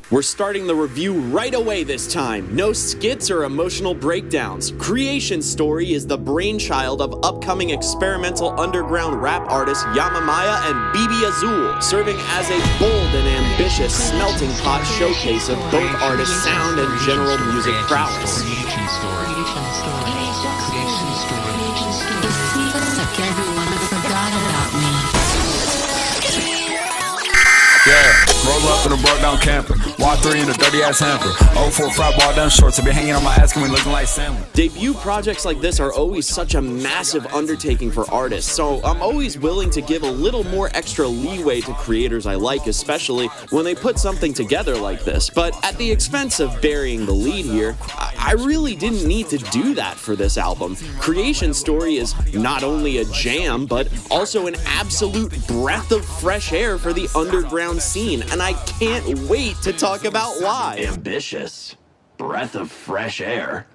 We're starting the review right away this time. No skits or emotional breakdowns. Creation Story is the brainchild of upcoming experimental underground rap artists Yamamaya and bbyazul, serving as a bold and ambitious smelting pot showcase of both artists' sound and general music prowess. Creation Story. Like everyone forgot about me. Yeah, roll up in a broke down camper. Walk 3 in a dirty ass hamper. 04 frat ball down shorts. I be hanging on my ass and we looking like Sam. Debut projects like this are always such a massive undertaking for artists, so I'm always willing to give a little more extra leeway to creators I like, especially when they put something together like this. But at the expense of burying the lead here, I really didn't need to do that for this album. Creation Story is not only a jam, but also an absolute breath of fresh air for the underground scene, and I can't wait to talk about why. Ambitious. Breath of fresh air.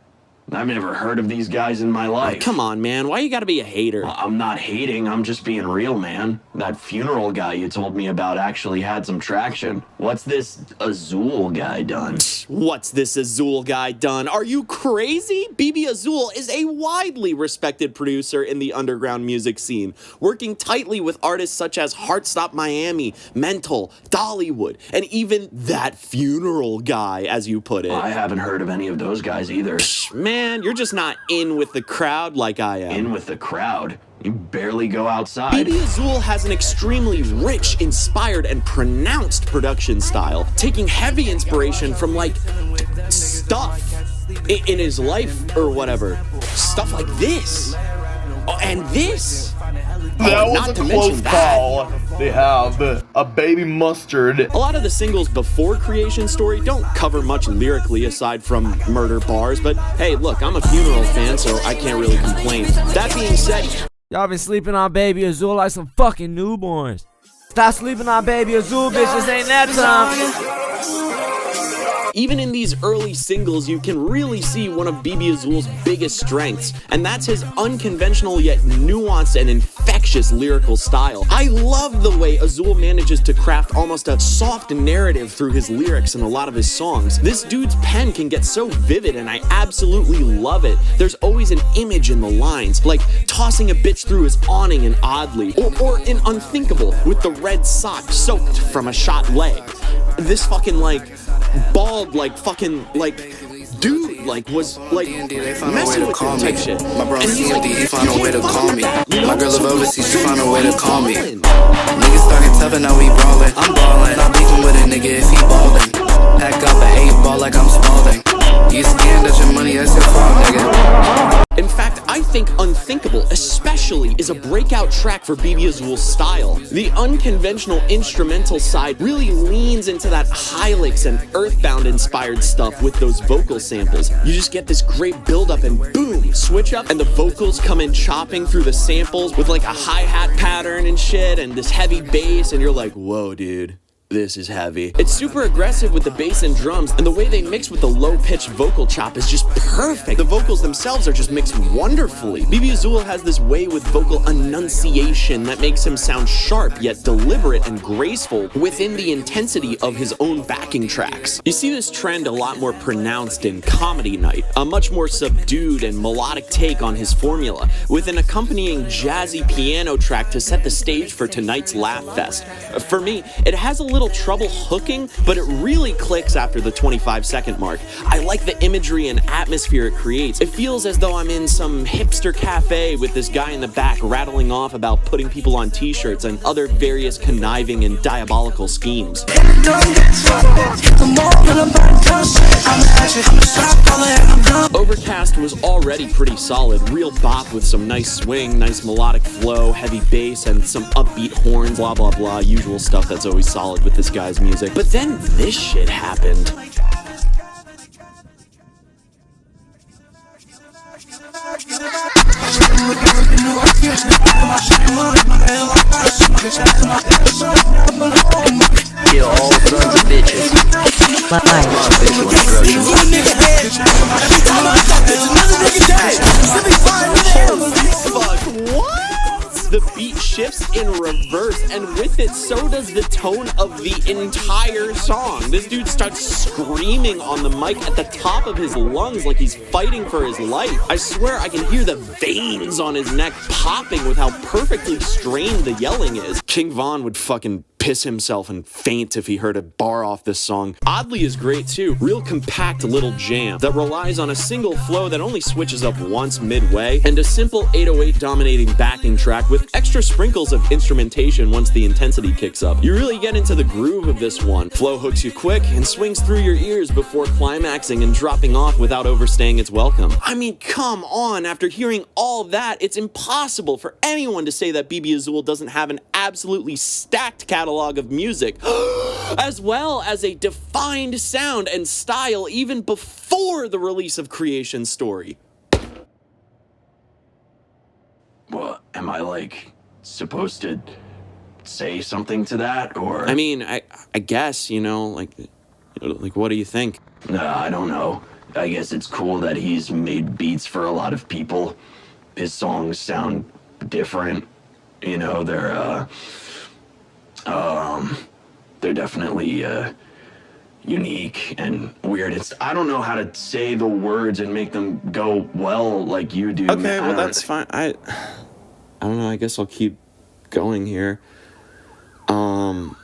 I've never heard of these guys in my life. Come on, man. Why you gotta be a hater? I'm not hating, I'm just being real, man. That funeral guy you told me about actually had some traction. What's this Azul guy done? What's this Azul guy done? Are you crazy? bbyazul is a widely respected producer in the underground music scene, working tightly with artists such as Heartstop Miami, Mental, Dollywood, and even that funeral guy, as you put it. I haven't heard of any of those guys either. Man, you're just not in with the crowd like I am. In with the crowd? You barely go outside. bbyazul has an extremely rich, inspired, and pronounced production style, taking heavy inspiration from, like, stuff in his life or whatever. Stuff like this. Oh, and this. That was a close call. They have a baby mustard. A lot of the singles before Creation Story don't cover much lyrically aside from murder bars, but hey, look, I'm a funeral fan, so I can't really complain. That being said, y'all been sleeping on bbyazul like some fucking newborns. Stop sleeping on bbyazul, bitches. Ain't that time. even in these early singles, you can really see one of bbyazul's biggest strengths, and that's his unconventional yet nuanced and infectious lyrical style. I love the way Azul manages to craft almost a soft narrative through his lyrics in a lot of his songs. This dude's pen can get so vivid, and I absolutely love it. There's always an image in the lines, like tossing a bitch through his awning in Oddly, or in Unthinkable with the red sock soaked from a shot leg. This fucking, like, bald, like, fucking, like, dude, like, was, like, messing with him type shit. My bro and he's like, he found a way to call me. You know, My girl live overseas, she found a way to call me. ballin'. Niggas talking tough and now we brawling. I'm ballin', I'm beefing with a nigga if he ballin'. Pack up an 8-ball like I'm Spalding. You scanned at your money, that's your fault, nigga. In fact, I think Unthinkable especially is a breakout track for bbyazul's style. The unconventional instrumental side really leans into that Hylix and Earthbound inspired stuff with those vocal samples. You just get this great buildup and boom, switch up, and the vocals come in chopping through the samples with like a hi-hat pattern and shit and this heavy bass, and you're like, whoa, dude. This is heavy. It's super aggressive with the bass and drums, and the way they mix with the low-pitched vocal chop is just perfect. The vocals themselves are just mixed wonderfully. bbyazul has this way with vocal enunciation that makes him sound sharp yet deliberate and graceful within the intensity of his own backing tracks. You see this trend a lot more pronounced in Comedy Night, a much more subdued and melodic take on his formula, with an accompanying jazzy piano track to set the stage for tonight's Laugh Fest. For me, it has a little trouble hooking, but it really clicks after the 25-second mark. I like the imagery and atmosphere it creates. It feels as though I'm in some hipster cafe with this guy in the back rattling off about putting people on t-shirts and other various conniving and diabolical schemes. Overcast was already pretty solid, real bop with some nice swing, nice melodic flow, heavy bass, and some upbeat horns, blah blah blah, usual stuff that's always solid with this guy's music. But then this shit happened. Kill all sons of bitches. Fuck, what? The beat shifts in reverse verse, and with it, so does the tone of the entire song. This dude starts screaming on the mic at the top of his lungs like he's fighting for his life. I swear I can hear the veins on his neck popping with how perfectly strained the yelling is. King Von would fucking piss himself and faint if he heard a bar off this song. Oddly is great too. Real compact little jam that relies on a single flow that only switches up once midway, and a simple 808 dominating backing track with extra sprinkles of instrumentation once the intensity kicks up. You really get into the groove of this one. Flow hooks you quick and swings through your ears before climaxing and dropping off without overstaying its welcome. I mean, come on, after hearing all that, it's impossible for anyone to say that bbyazul doesn't have an absolutely stacked catalog of music, as well as a defined sound and style even before the release of Creation's story. Well, am I, like, supposed to say something to that, or? I mean, I guess, you know, like, what do you think? I don't know. I guess it's cool that he's made beats for a lot of people. His songs sound different. You know, they're definitely, unique and weird. I don't know how to say the words and make them go well like you do. Okay, well, that's fine. I don't know, I guess I'll keep going here. Well,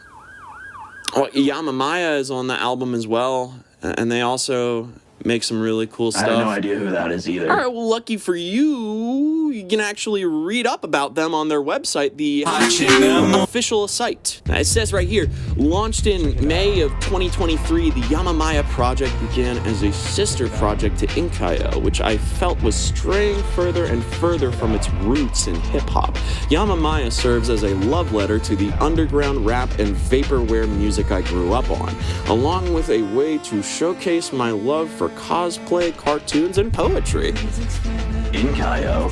Yamamaya is on the album as well, and they also make some really cool stuff. I have no idea who that is either. All right, well, lucky for you, you can actually read up about them on their website, the official site. It says right here, launched in May of 2023, the Yamamaya project began as a sister project to Inkayo, which I felt was straying further and further from its roots in hip-hop. Yamamaya serves as a love letter to the underground rap and vaporware music I grew up on, along with a way to showcase my love for cosplay, cartoons, and poetry. Inkayo?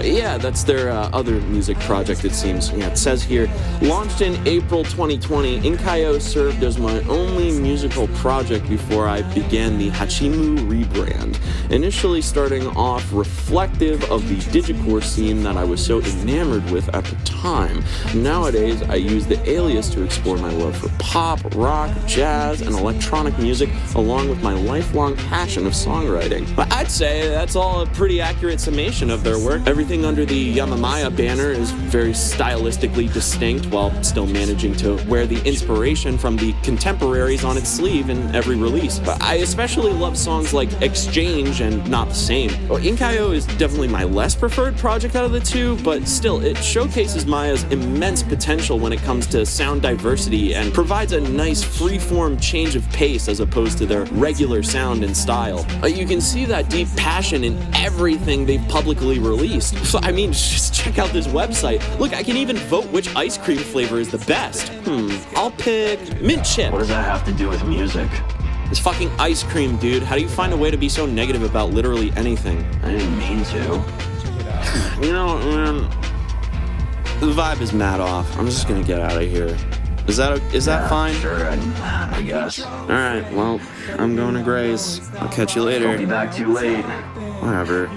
Yeah, that's their other music project, it seems. Yeah, it says here, launched in April 2020, Inkayo served as my only musical project before I began the Hachimu rebrand, initially starting off reflective of the digicore scene that I was so enamored with at the time. Nowadays, I use the alias to explore my love for pop, rock, jazz, and electronic music, along with my lifelong passion of songwriting. But I'd say that's all a pretty accurate summation of their work. Everything under the Yamamaya banner is very stylistically distinct while still managing to wear the inspiration from the contemporaries on its sleeve in every release. But I especially love songs like Exchange and Not the Same. Well, Inkayo is definitely my less preferred project out of the two, but still, it showcases Maya's immense potential when it comes to sound diversity and provides a nice free-form change of pace as opposed to their regular sound and style. You can see that deep passion in everything they've publicly released. So, I mean, just check out this website. Look, I can even vote which ice cream flavor is the best. I'll pick mint chip. What does that have to do with music? It's fucking ice cream, dude. How do you find a way to be so negative about literally anything? I didn't mean to. You know, man, the vibe is mad off. I'm just gonna get out of here. Is that fine? Sure, I guess. All right, well, I'm going to Gray's. I'll catch you later. Don't be back too late. Whatever.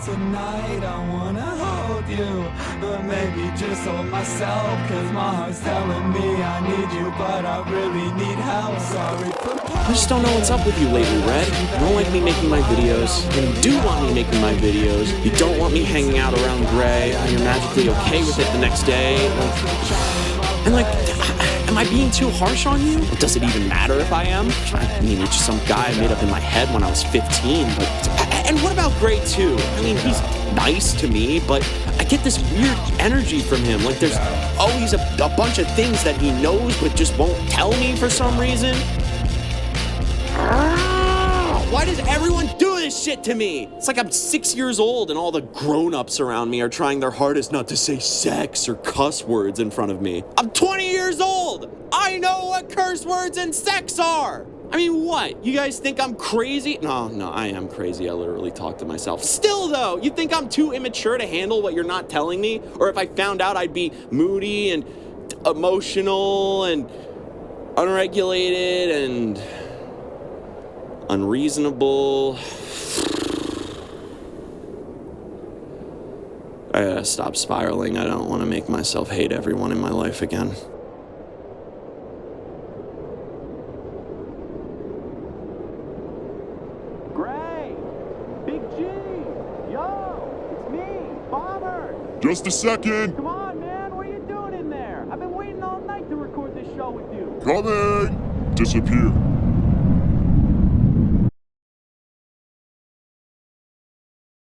Tonight I wanna hold you, but maybe just hold myself, cause my heart's telling me I need you, but I really need help. Sorry for I just don't know what's up with you lately, Red. You don't like me making my videos. You do want me making my videos. You don't want me hanging out around Gray. You're magically okay with it the next day. Am I being too harsh on you? Does it even matter if I am? I mean, you're just some guy I made up in my head when I was 15, but... And what about Gray, too? I mean, he's nice to me, but I get this weird energy from him. Like, there's always a bunch of things that he knows but just won't tell me for some reason. Why does everyone do this shit to me? It's like I'm 6 years old and all the grown-ups around me are trying their hardest not to say sex or cuss words in front of me. I'm 20 years old! I know what curse words and sex are! I mean, what? You guys think I'm crazy? No, I am crazy. I literally talk to myself. Still, though, you think I'm too immature to handle what you're not telling me? Or if I found out I'd be moody and emotional and unregulated and unreasonable. I gotta stop spiraling. I don't want to make myself hate everyone in my life again. Gray! Big G! Yo! It's me, Bomber! Just a second! Come on, man! What are you doing in there? I've been waiting all night to record this show with you. Coming! Disappear.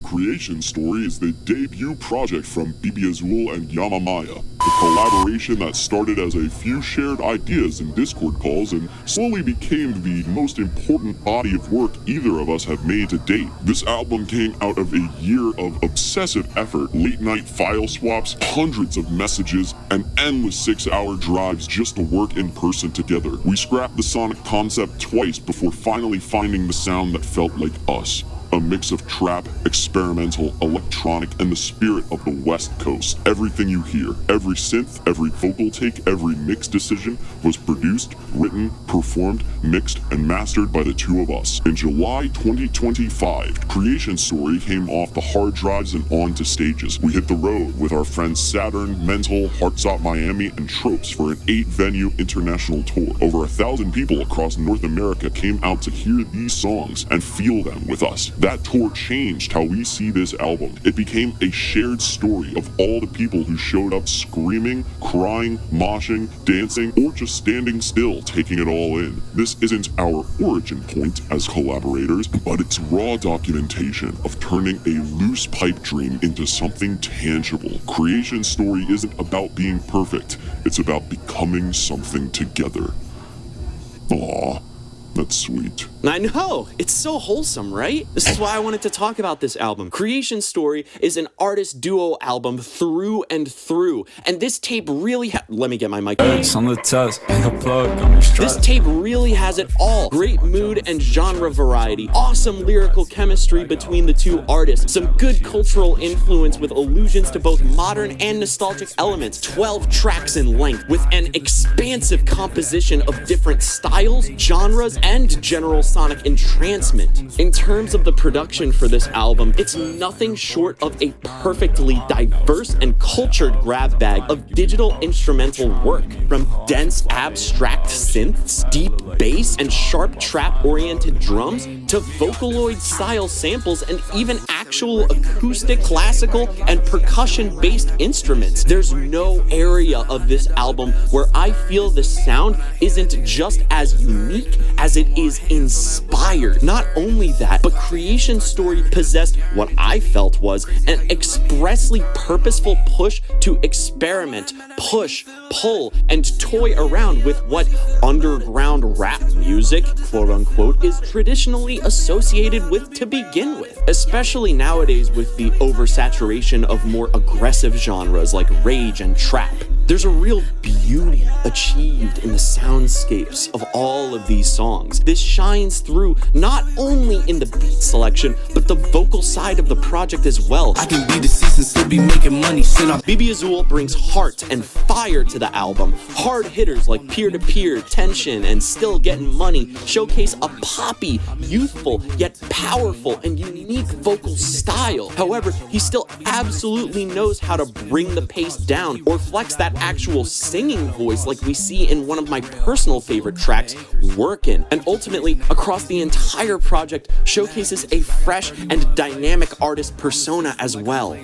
Creation Story is the debut project from bbyazul and Yamamaya, a collaboration that started as a few shared ideas in Discord calls and slowly became the most important body of work either of us have made to date. This album came out of a year of obsessive effort, late-night file swaps, hundreds of messages, and endless 6-hour drives just to work in person together. We scrapped the sonic concept twice before finally finding the sound that felt like us. A mix of trap, experimental, electronic, and the spirit of the West Coast. Everything you hear, every synth, every vocal take, every mix decision was produced, written, performed, mixed, and mastered by the two of us. In July 2025, Creation Story came off the hard drives and onto stages. We hit the road with our friends Saturn, Mental, Heartsop Miami, and Tropes for an 8-venue international tour. Over 1,000 people across North America came out to hear these songs and feel them with us. That tour changed how we see this album. It became a shared story of all the people who showed up screaming, crying, moshing, dancing, or just standing still, taking it all in. This isn't our origin point as collaborators, but it's raw documentation of turning a loose pipe dream into something tangible. Creation Story isn't about being perfect, it's about becoming something together. Aww. That's sweet. I know, it's so wholesome, right? This is why I wanted to talk about this album. Creation Story is an artist duo album through and through, and this tape really let me get my mic. It's on the test, the plug, got me stressed. This tape really has it all. Great mood and genre variety, awesome lyrical chemistry between the two artists, some good cultural influence with allusions to both modern and nostalgic elements, 12 tracks in length, with an expansive composition of different styles, genres, and general sonic entrancement. In terms of the production for this album, it's nothing short of a perfectly diverse and cultured grab bag of digital instrumental work, from dense abstract synths, deep bass, and sharp trap-oriented drums, to Vocaloid-style samples and even actual acoustic, classical, and percussion-based instruments. There's no area of this album where I feel the sound isn't just as unique as it is inspired. Not only that, but Creation Story possessed what I felt was an expressly purposeful push to experiment, push, pull, and toy around with what underground rap music, quote unquote, is traditionally associated with to begin with. Especially nowadays with the oversaturation of more aggressive genres like rage and trap. There's a real beauty achieved in the soundscapes of all of these songs. This shines through not only in the beat selection, but the vocal side of the project as well. I can be deceased and still be making money. bbyazul brings heart and fire to the album. Hard hitters like Peer-to-Peer, Tension, and Still Getting Money showcase a poppy, youthful, yet powerful and unique vocal style. However, he still absolutely knows how to bring the pace down or flex that actual singing voice like we see in one of my personal favorite tracks, Workin'. And ultimately, across the entire project, showcases a fresh and dynamic artist persona as well.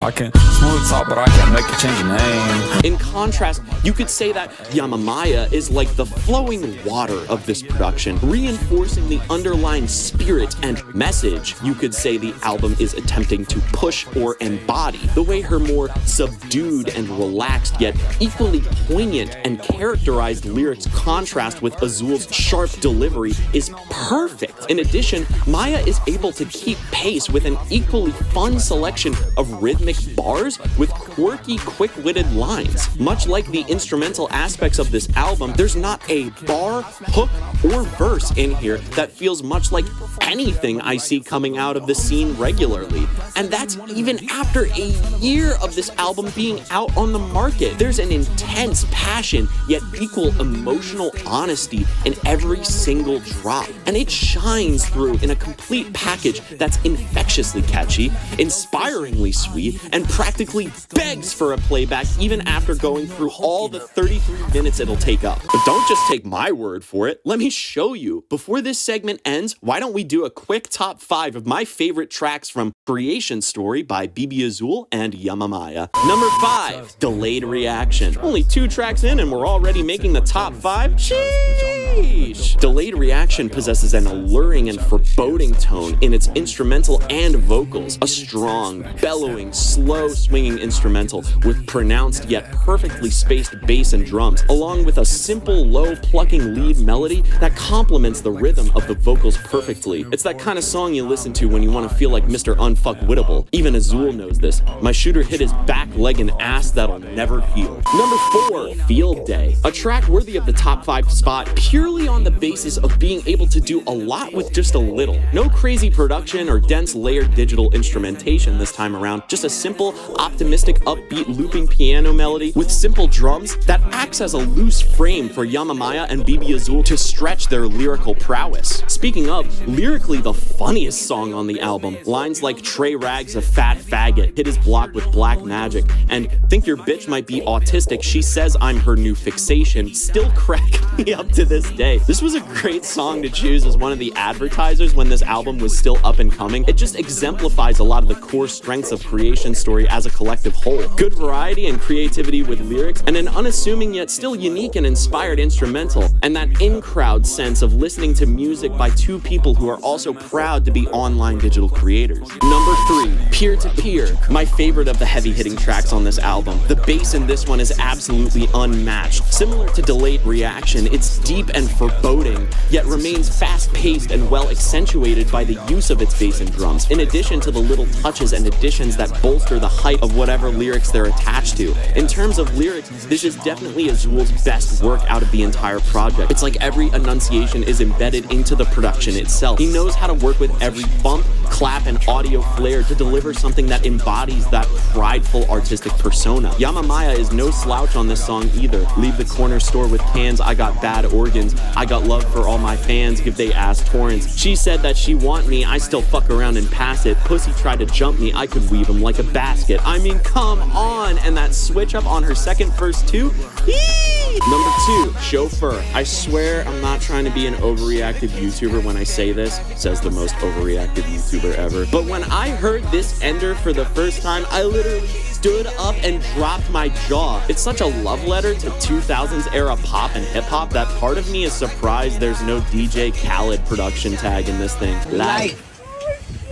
I can smooth talk, but I can't make you change your name. In contrast, you could say that Yamamaya is like the flowing water of this production, reinforcing the underlying spirit and message you could say the album is attempting to push or embody. The way her more subdued and relaxed yet equally poignant and characterized lyrics contrast with Azul's sharp delivery is perfect. In addition, Maya is able to keep pace with an equally fun selection of rhythmic bars bars with quirky, quick-witted lines. Much like the instrumental aspects of this album, there's not a bar, hook, or verse in here that feels much like anything I see coming out of the scene regularly. And that's even after a year of this album being out on the market. There's an intense passion, yet equal emotional honesty in every single drop. And it shines through in a complete package that's infectiously catchy, inspiringly sweet, and practically begs for a playback even after going through all the 33 minutes it'll take up. But don't just take my word for it. Let me show you. Before this segment ends, why don't we do a quick top 5 of my favorite tracks from Creation Story by bbyazul and Yamamaya. Number 5, Delayed Reaction. Only 2 tracks in and we're already making the top 5? Sheesh! Delayed Reaction possesses an alluring and foreboding tone in its instrumental and vocals. A strong, bellowing, slow swinging instrumental with pronounced yet perfectly spaced bass and drums, along with a simple, low plucking lead melody that complements the rhythm of the vocals perfectly. It's that kind of song you listen to when you want to feel like Mr. Unfuckwittable. Even Azul knows this. My shooter hit his back, leg, and ass that'll never heal. Number 4, Field Day. A track worthy of the top 5 spot purely on the basis of being able to do a lot with just a little. No crazy production or dense layered digital instrumentation this time around. Just a simple, optimistic, upbeat looping piano melody with simple drums that acts as a loose frame for Yamamaya and bbyazul to stretch their lyrical prowess. Speaking of, lyrically the funniest song on the album, lines like "Trey Rags a fat faggot, hit his block with black magic," and "Think your bitch might be autistic, she says I'm her new fixation," still crack me up to this day. This was a great song to choose as one of the advertisers when this album was still up and coming. It just exemplifies a lot of the core strengths of Creation Story as a collective whole. Good variety and creativity with lyrics, and an unassuming yet still unique and inspired instrumental, and that in-crowd sense of listening to music by 2 people who are also proud to be online digital creators. Number 3, Peer to Peer. My favorite of the heavy-hitting tracks on this album. The bass in this one is absolutely unmatched. Similar to Delayed Reaction, it's deep and foreboding, yet remains fast-paced and well accentuated by the use of its bass and drums, in addition to the little touches and additions that bolster the height of whatever lyrics they're attached to. In terms of lyrics, this is definitely Azul's best work out of the entire project. It's like every enunciation is embedded into the production itself. He knows how to work with every bump, clap, and audio flare to deliver something that embodies that prideful artistic persona. Yamamaya is no slouch on this song either. Leave the corner store with cans, I got bad organs, I got love for all my fans, give they ass torrents. She said that she want me, I still fuck around and pass it. Pussy tried to jump me, I could weave him like a basket. I mean, come on! And that switch up on her second verse too? Eee! Number 2, Chauffeur. I swear I'm not trying to be an overreactive YouTuber when I say this, says the most overreactive YouTuber ever. But when I heard this ender for the first time, I literally stood up and dropped my jaw. It's such a love letter to 2000s era pop and hip hop that part of me is surprised there's no DJ Khaled production tag in this thing. Life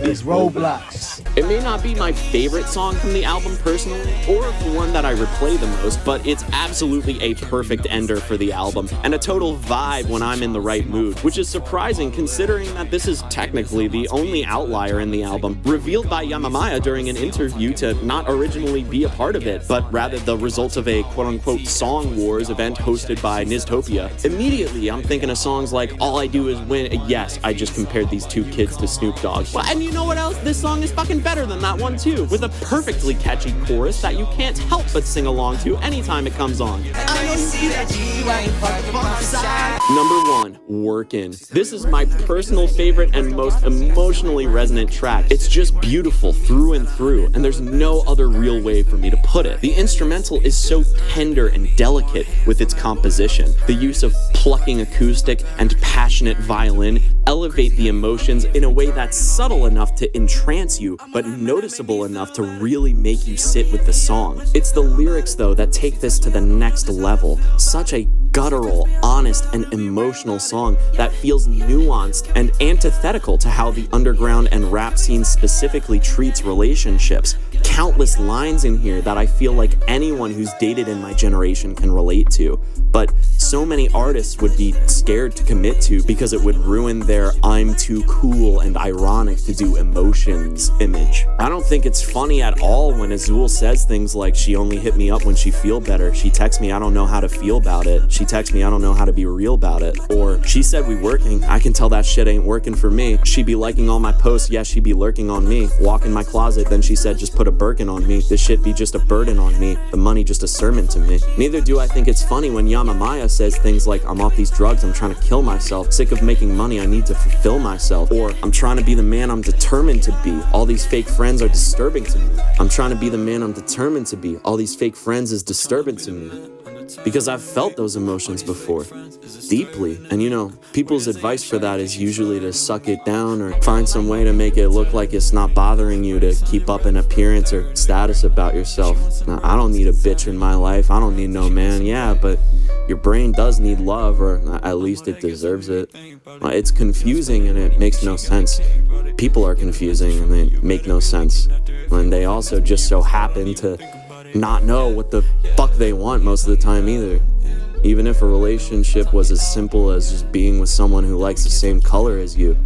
is Roblox. It may not be my favorite song from the album personally, or the one that I replay the most, but it's absolutely a perfect ender for the album, and a total vibe when I'm in the right mood, which is surprising considering that this is technically the only outlier in the album, revealed by Yamamaya during an interview to not originally be a part of it, but rather the result of a quote-unquote Song Wars event hosted by Nistopia. Immediately, I'm thinking of songs like All I Do Is Win. Yes, I just compared these 2 kids to Snoop Dogg. Well, and you know what else? This song is fucking better than that one too, with a perfectly catchy chorus that you can't help but sing along to anytime it comes on. Number 1, Workin'. This is my personal favorite and most emotionally resonant track. It's just beautiful through and through, and there's no other real way for me to put it. The instrumental is so tender and delicate with its composition. The use of plucking acoustic and passionate violin elevate the emotions in a way that's subtle enough to entrance you, but noticeable enough to really make you sit with the song. It's the lyrics, though, that take this to the next level. Such a guttural, honest, and emotional song that feels nuanced and antithetical to how the underground and rap scene specifically treats relationships. countless lines in here that I feel like anyone who's dated in my generation can relate to, but so many artists would be scared to commit to because it would ruin their "I'm too cool and ironic to do emotions" image. I don't think it's funny at all when Azul says things like, "She only hit me up when she feel better. She texts me, I don't know how to feel about it. She texts me, I don't know how to be real about it." Or, "She said we working. I can tell that shit ain't working for me. She be liking all my posts. Yeah, she be lurking on me. Walk in my closet. Then she said, just put a Birkin on me. This shit be just a burden on me. The money just a sermon to me." Neither do I think it's funny when Yamamaya says things like, "I'm off these drugs. I'm trying to kill myself. Sick of making money. I need to fulfill myself." Or, "I'm trying to be the man I'm determined to be. All these fake friends are disturbing to me. I'm trying to be the man I'm determined to be. All these fake friends is disturbing to me." Because I've felt those emotions before, deeply. And people's advice for that is usually to suck it down or find some way to make it look like it's not bothering you to keep up an appearance or status about yourself. Now, I don't need a bitch in my life. I don't need no man. Yeah, but your brain does need love, or at least it deserves it. It's confusing and it makes no sense. People are confusing and they make no sense. And they also just so happen to not know what the fuck they want most of the time either. Even if a relationship was as simple as just being with someone who likes the same color as you,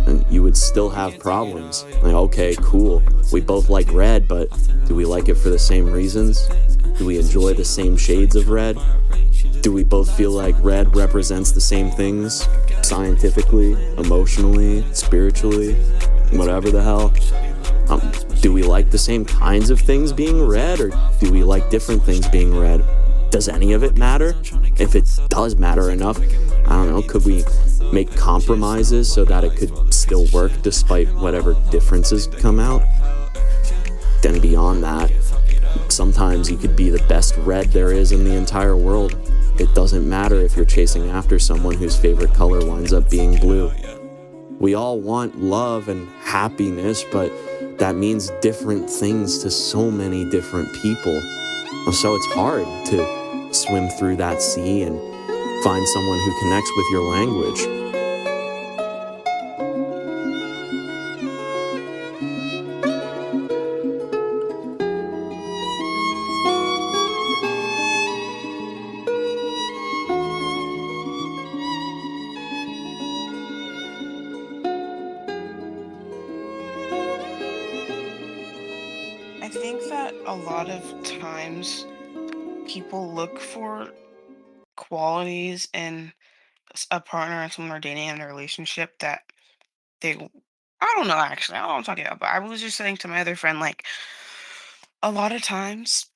and you would still have problems. Like, okay, cool, we both like red, but do we like it for the same reasons? Do we enjoy the same shades of red? Do we both feel like red represents the same things? Scientifically, emotionally, spiritually, whatever the hell. Do we like the same kinds of things being red, or do we like different things being red? Does any of it matter? If it does matter enough, I don't know, could we make compromises so that it could still work despite whatever differences come out? Then beyond that, sometimes you could be the best red there is in the entire world. It doesn't matter if you're chasing after someone whose favorite color winds up being blue. We all want love and happiness, but that means different things to so many different people. So it's hard to swim through that sea and find someone who connects with your language. I think that a lot of times people look for qualities in a partner and someone they're dating in a relationship that they I don't know actually. I don't know what I'm talking about, but I was just saying to my other friend, like, a lot of times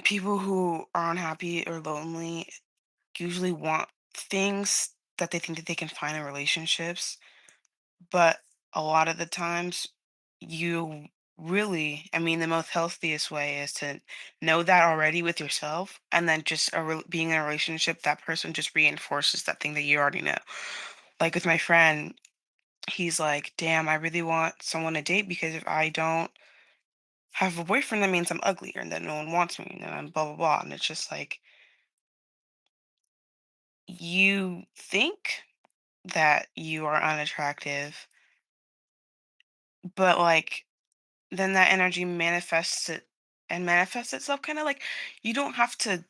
people who are unhappy or lonely usually want things that they think that they can find in relationships, but a lot of the times you really, I mean, the most healthiest way is to know that already with yourself, and then just being in a relationship, that person just reinforces that thing that you already know. Like with my friend, he's like, "Damn, I really want someone to date because if I don't have a boyfriend, that means I'm ugly and that no one wants me and I'm blah blah blah." And it's just like, you think that you are unattractive, but like then that energy manifests itself kind of like, you don't have to,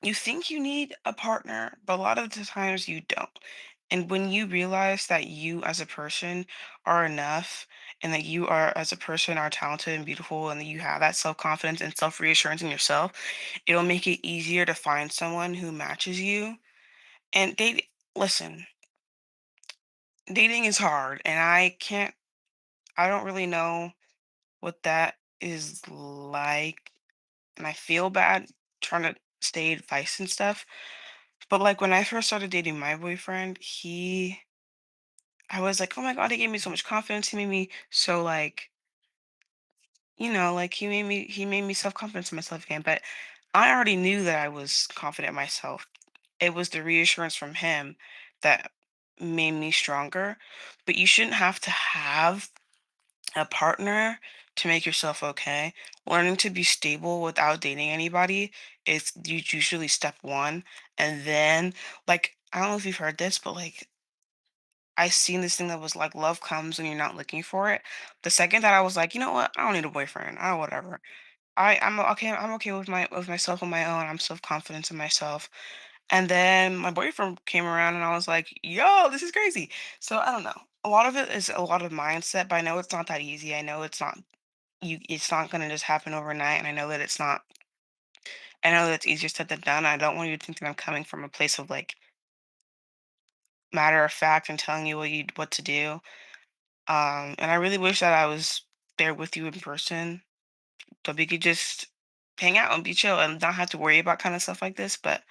you think you need a partner, but a lot of the times you don't. And when you realize that you as a person are enough, and that you are as a person are talented and beautiful, and that you have that self-confidence and self-reassurance in yourself, it'll make it easier to find someone who matches you. And listen, dating is hard, and I don't really know what that is like, and I feel bad trying to stay advice and stuff. But like when I first started dating my boyfriend, I was like, oh my God, he gave me so much confidence. He made me so like, like he made me self-confident in myself again. But I already knew that I was confident in myself. It was the reassurance from him that made me stronger. But you shouldn't have to have a partner to make yourself okay. Learning to be stable without dating anybody is usually step one. And then, like, I don't know if you've heard this, but like I seen this thing that was like love comes when you're not looking for it. The second that I was like, you know what, I don't need a boyfriend. I whatever. I'm okay. I'm okay with myself on my own. I'm self confident in myself. And then my boyfriend came around, and I was like, yo, this is crazy. So I don't know. A lot of it is a lot of mindset, but I know it's not that easy. I know it's not it's not gonna just happen overnight, and I know that it's not. I know that it's easier said than done. I don't want you to think that I'm coming from a place of like matter of fact and telling you what to do. And I really wish that I was there with you in person, so we could just hang out and be chill and not have to worry about kind of stuff like this. But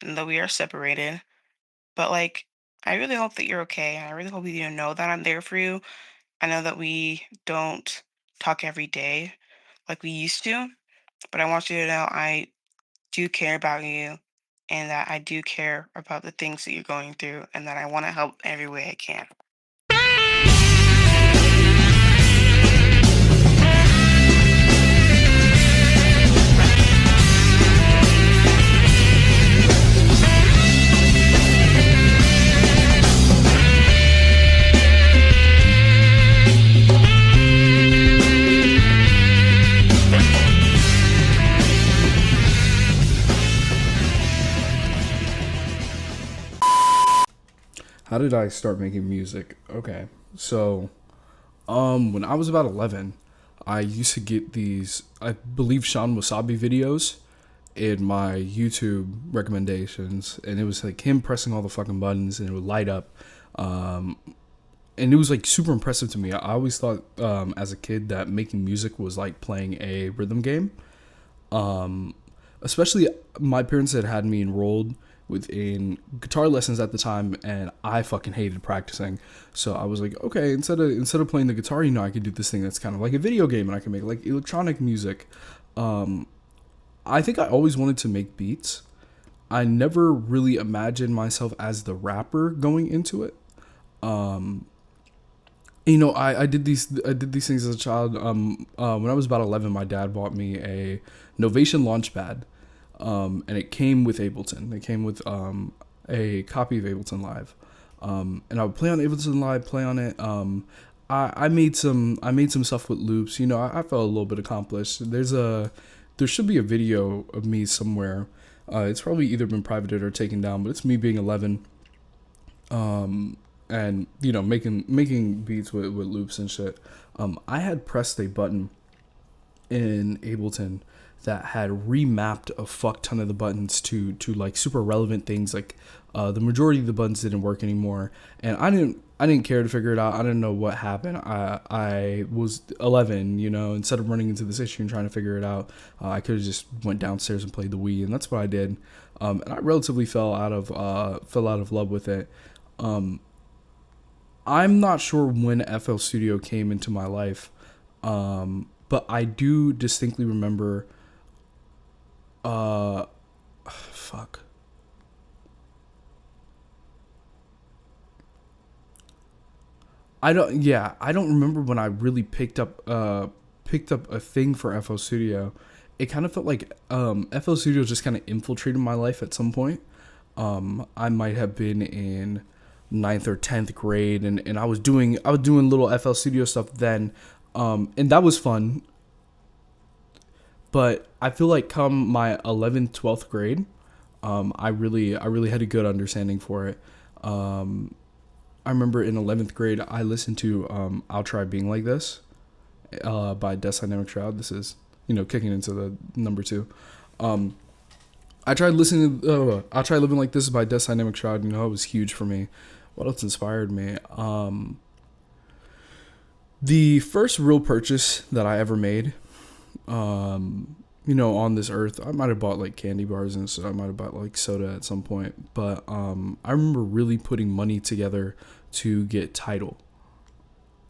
and though we are separated, but like I really hope that you're okay. And I really hope you know that I'm there for you. I know that we don't talk every day like we used to, but I want you to know I do care about you and that I do care about the things that you're going through and that I want to help every way I can. How did I start making music? Okay, so when I was about 11, I used to get these, I believe, Sean Wasabi videos in my YouTube recommendations, and it was like him pressing all the fucking buttons, and it would light up. And it was like super impressive to me. I always thought as a kid that making music was like playing a rhythm game. Especially my parents had me enrolled within guitar lessons at the time, and I fucking hated practicing. So I was like, okay, instead of playing the guitar, I could do this thing that's kind of like a video game, and I can make like electronic music. I think I always wanted to make beats. I never really imagined myself as the rapper going into it. I did these things as a child. When I was about 11, my dad bought me a Novation Launchpad. And it came with Ableton. It came with a copy of Ableton Live, and I would play on Ableton Live, play on it. I made some stuff with loops. I felt a little bit accomplished. There should be a video of me somewhere. It's probably either been privated or taken down, but it's me being 11, and making beats with loops and shit. I had pressed a button in Ableton that had remapped a fuck ton of the buttons to like super relevant things. Like the majority of the buttons didn't work anymore, and I didn't care to figure it out. I didn't know what happened. I was 11, instead of running into this issue and trying to figure it out, I could have just went downstairs and played the Wii, and that's what I did. And I relatively fell out of love with it. I'm not sure when FL Studio came into my life, but I do distinctly remember. Fuck. I don't remember when I really picked up a thing for FL Studio. It kind of felt like FL Studio just kind of infiltrated my life at some point. I might have been in 9th or 10th grade, and I was doing little FL Studio stuff then, and that was fun. But I feel like come my 11th, 12th grade, I really had a good understanding for it. I remember in 11th grade, I listened to I'll Try Being Like This by Death Dynamic Shroud. This is, kicking into the number 2. I tried listening to I'll Try Living Like This by Death Dynamic Shroud. It was huge for me. What else inspired me? The first real purchase that I ever made, on this earth, I might have bought like candy bars, and so I might have bought like soda at some point, but I remember really putting money together to get Tidal,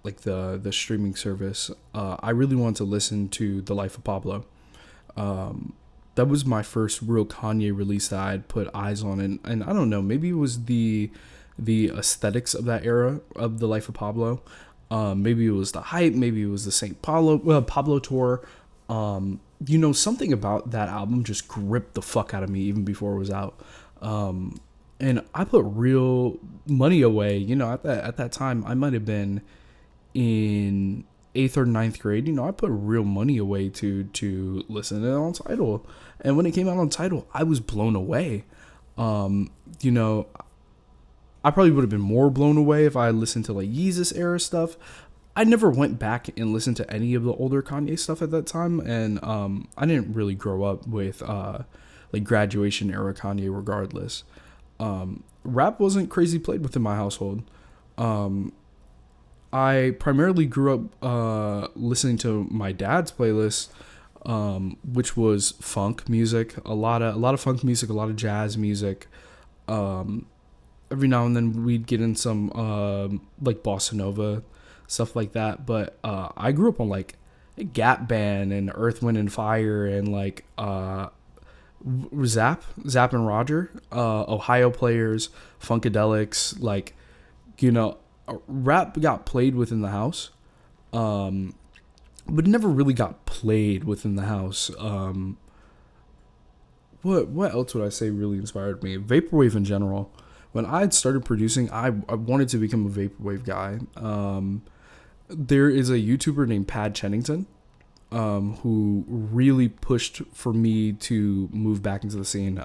like the streaming service. I really wanted to listen to The Life of Pablo. That was my first real Kanye release that I had put eyes on, and I don't know, maybe it was the aesthetics of that era of The Life of Pablo. Maybe it was the hype, maybe it was the Pablo tour. Something about that album just gripped the fuck out of me even before it was out. and I put real money away. At that time, I might have been in 8th or ninth grade. I put real money away to listen to it on Tidal, and when it came out on Tidal, I was blown away. You know, I probably would have been more blown away if I listened to like Yeezus era stuff. I never went back and listened to any of the older Kanye stuff at that time, and I didn't really grow up with like graduation era Kanye regardless. Rap wasn't crazy played within my household. I primarily grew up listening to my dad's playlist, which was funk music, a lot of funk music, a lot of jazz music. Every now and then we'd get in some like bossa nova, stuff like that. But I grew up on like Gap Band and Earth, Wind and Fire and like Zapp and Roger, Ohio Players, Funkadelics. Like, rap got played within the house, but it never really got played within the house. What else would I say really inspired me? Vaporwave in general. When I had started producing, I wanted to become a vaporwave guy. There is a YouTuber named Pad Chennington, who really pushed for me to move back into the scene.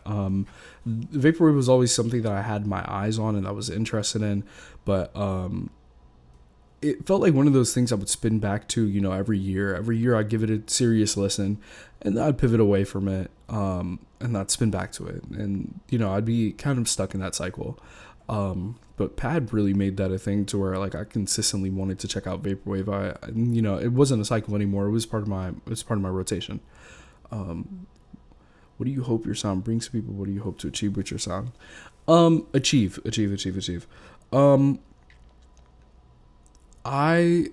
Vaporwave was always something that I had my eyes on and I was interested in, but it felt like one of those things I would spin back to, every year. Every year I'd give it a serious listen, and then I'd pivot away from it, and I'd spin back to it. And, I'd be kind of stuck in that cycle. But Pad really made that a thing to where like I consistently wanted to check out vaporwave. It wasn't a cycle anymore. It was part of my rotation. What do you hope your sound brings to people? What do you hope to achieve with your sound? Achieve. I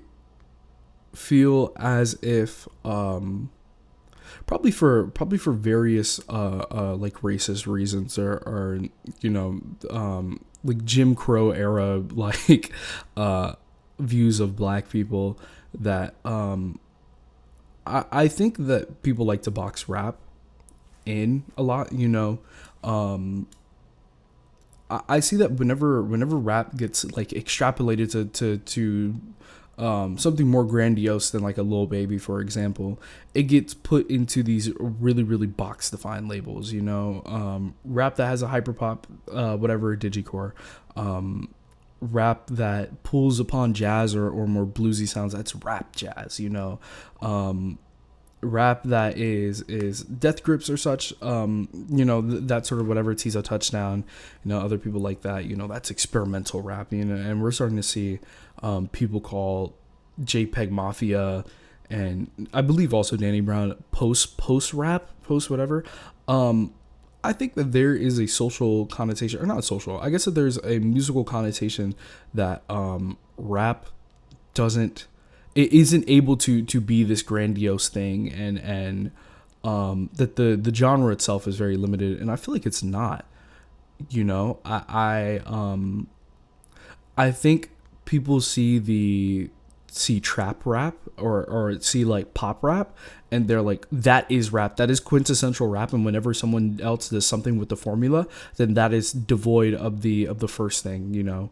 feel as if probably for various like racist reasons or like Jim Crow era like views of black people, that I think that people like to box rap in a lot. I see that whenever rap gets like extrapolated to something more grandiose than like a Lil Baby, for example, it gets put into these really, really box defined labels, rap that has a hyperpop, whatever, digicore, rap that pulls upon jazz or more bluesy sounds, that's rap jazz, rap that is death grips or such, that sort of whatever, Tizo Touchdown, other people like that, that's experimental rap, and we're starting to see people call JPEG Mafia and I believe also Danny Brown post rap, post whatever. I think that there is a social connotation, or not social, I guess that there's a musical connotation that rap it isn't able to be this grandiose thing, and that the genre itself is very limited, and I feel like it's not. I think people see trap rap or see like pop rap, and they're like, that is rap, that is quintessential rap, and whenever someone else does something with the formula, then that is devoid of the first thing.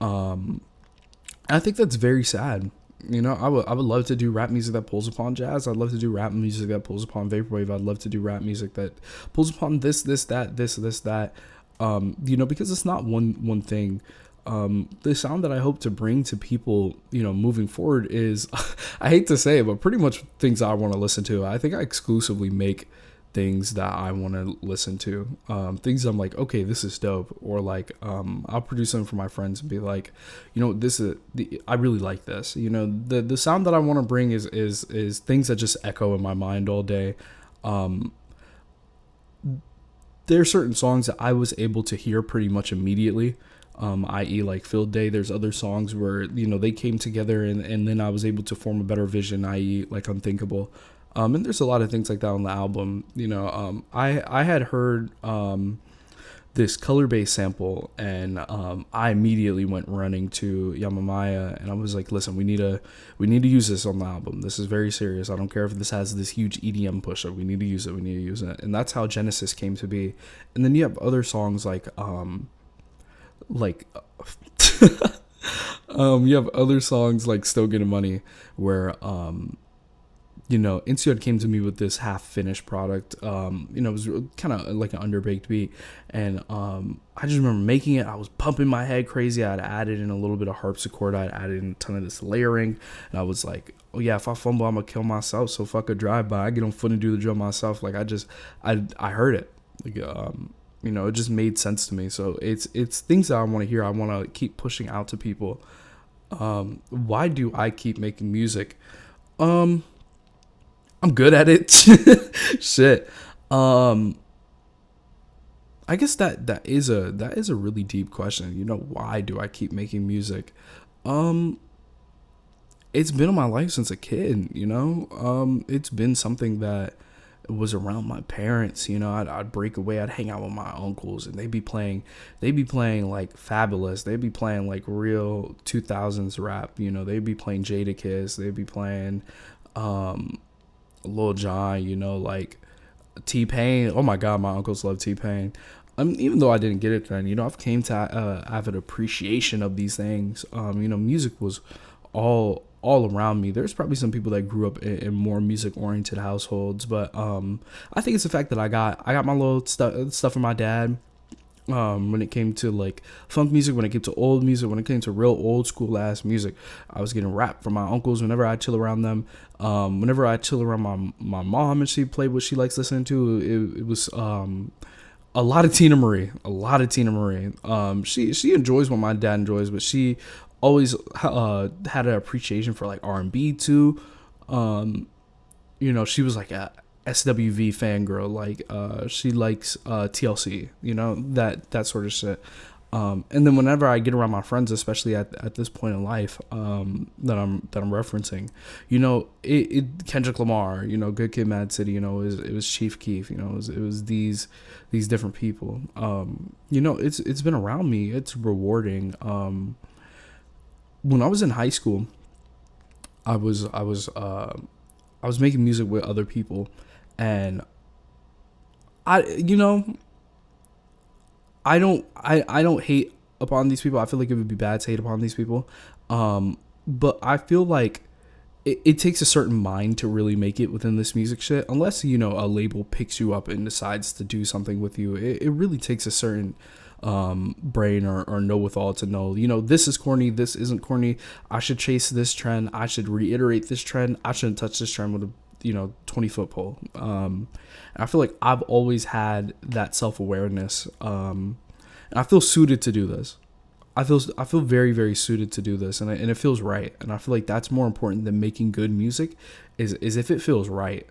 I think that's very sad. I would love to do rap music that pulls upon jazz. I'd love to do rap music that pulls upon vaporwave. I'd love to do rap music that pulls upon this, that, because it's not one thing. The sound that I hope to bring to people, moving forward is, I hate to say it, but pretty much things I want to listen to. I think I exclusively make things that I want to listen to, things I'm like, okay, this is dope, or like I'll produce them for my friends and be like, this is I really like this. The sound that I want to bring is things that just echo in my mind all day. There are certain songs that I was able to hear pretty much immediately, i.e. like Field Day. There's other songs where they came together and then I was able to form a better vision, i.e. like Unthinkable. And there's a lot of things like that on the album. I had heard this color based sample, and I immediately went running to Yamamaya, and I was like, listen, we need to use this on the album. This is very serious. I don't care if this has this huge EDM push up. We need to use it. And that's how Genesis came to be. And then you have other songs like you have other songs like Still Getting Money, where Insuad came to me with this half-finished product. It was kind of like an underbaked beat. And I just remember making it. I was pumping my head crazy. I'd added in a little bit of harpsichord. I'd added in a ton of this layering. And I was like, oh, yeah, if I fumble, I'm going to kill myself. So fuck a drive-by. I get on foot and do the drum myself. Like, I heard it. Like, it just made sense to me. So it's things that I want to hear. I want to keep pushing out to people. Why do I keep making music? I'm good at it. Shit. I guess that is a really deep question. Why do I keep making music? It's been in my life since a kid, it's been something that was around my parents. I'd break away, I'd hang out with my uncles, and they'd be playing like Fabulous, they'd be playing like real 2000s rap, they'd be playing Jadakiss, they'd be playing Lil Jon, like T-Pain. Oh my God, my uncles love T-Pain. Even though I didn't get it then, I've came to have an appreciation of these things. Music was all around me. There's probably some people that grew up in more music oriented households, but I think it's the fact that I got my little stuff from my dad. When it came to like funk music, when it came to old music, when it came to real old school ass music, I was getting rap from my uncles whenever I chill around them. Whenever I chill around my mom and she played what she likes listening to, it was a lot of Tina Marie. She enjoys what my dad enjoys, but she always had an appreciation for like R&B too. She was like a SWV fangirl, like she likes TLC, that sort of shit. And then whenever I get around my friends, especially at this point in life, that I'm referencing, it Kendrick Lamar, Good Kid, Mad City, it was Chief Keef, it was these different people. It's been around me. It's rewarding. When I was in high school, I was making music with other people, and I don't hate upon these people. I feel like it would be bad to hate upon these people. But I feel like it takes a certain mind to really make it within this music shit. Unless, a label picks you up and decides to do something with you. It really takes a certain brain or know-withal to know, this is corny, this isn't corny. I should chase this trend. I should reiterate this trend. I shouldn't touch this trend with a 20-foot pole. And I feel like I've always had that self-awareness, and I feel suited to do this. I feel very, very suited to do this, and it feels right. And I feel like that's more important than making good music, is if it feels right.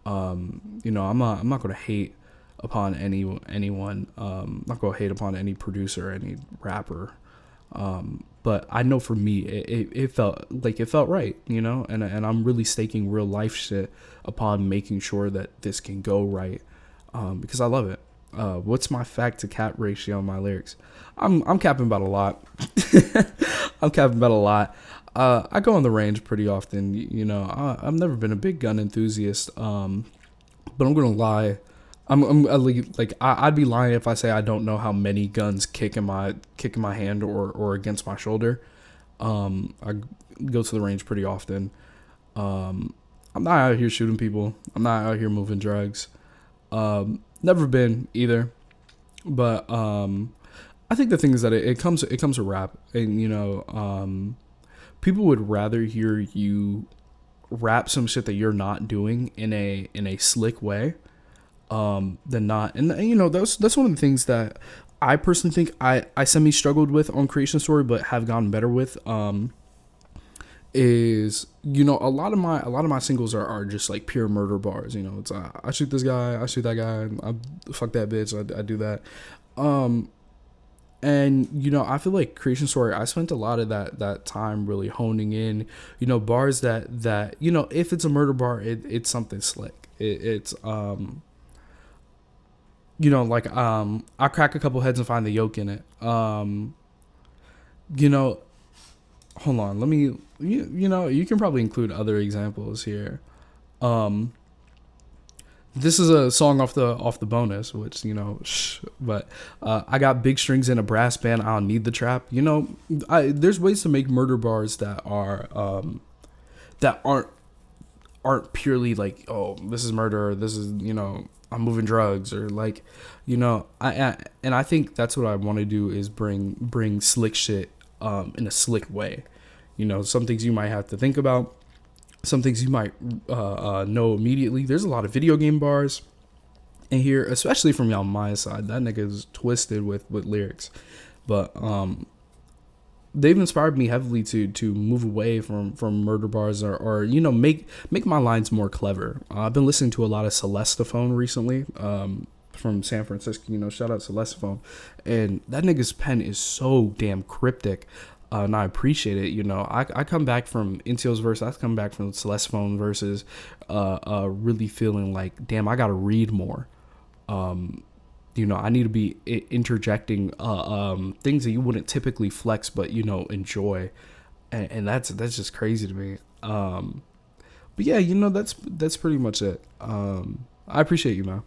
I'm not gonna hate upon anyone. I'm not gonna hate upon any producer, any rapper. But I know for me, it felt right, and I'm really staking real life shit upon making sure that this can go right, because I love it. What's my fact to cap ratio on my lyrics? I'm capping about a lot. I go on the range pretty often, I've never been a big gun enthusiast, but I'm gonna lie. I'd be lying if I say I don't know how many guns kick in my hand or against my shoulder. I go to the range pretty often. I'm not out here shooting people. I'm not out here moving drugs. Never been either. But I think the thing is that it comes to rap, and people would rather hear you rap some shit that you're not doing in a slick way. Than not. And that's one of the things that I personally think I semi-struggled with on Creation Story, but have gotten better with, is, a lot of my singles are just like pure murder bars. It's I shoot this guy, I shoot that guy, I fuck that bitch, I do that. And I feel like Creation Story, I spent a lot of that time really honing in, bars that if it's a murder bar, it's something slick. It's you know, like I crack a couple heads and find the yolk in it. You know, hold on, let me you know, you can probably include other examples here. This is a song off the bonus, which, you know, but I got big strings in a brass band, I don't need the trap. You know, there's ways to make murder bars that aren't purely like, oh, this is murder, or this is, you know, I'm moving drugs, or like, you know, I think that's what I want to do, is bring slick shit in a slick way. You know, some things you might have to think about, some things you might know immediately. There's a lot of video game bars in here, especially from Yamaya's side. That nigga is twisted with lyrics, but they've inspired me heavily to move away from murder bars, or you know, make my lines more clever. I've been listening to a lot of Celestephone recently, from San Francisco. You know, shout out Celestephone, and that nigga's pen is so damn cryptic. And I appreciate it. You know, I come back from Intio's verse, I come back from Celestephone verses, really feeling like, damn, I gotta read more. You know, I need to be interjecting things that you wouldn't typically flex, but, you know, enjoy, and that's just crazy to me. But yeah, you know, that's pretty much it. I appreciate you, man.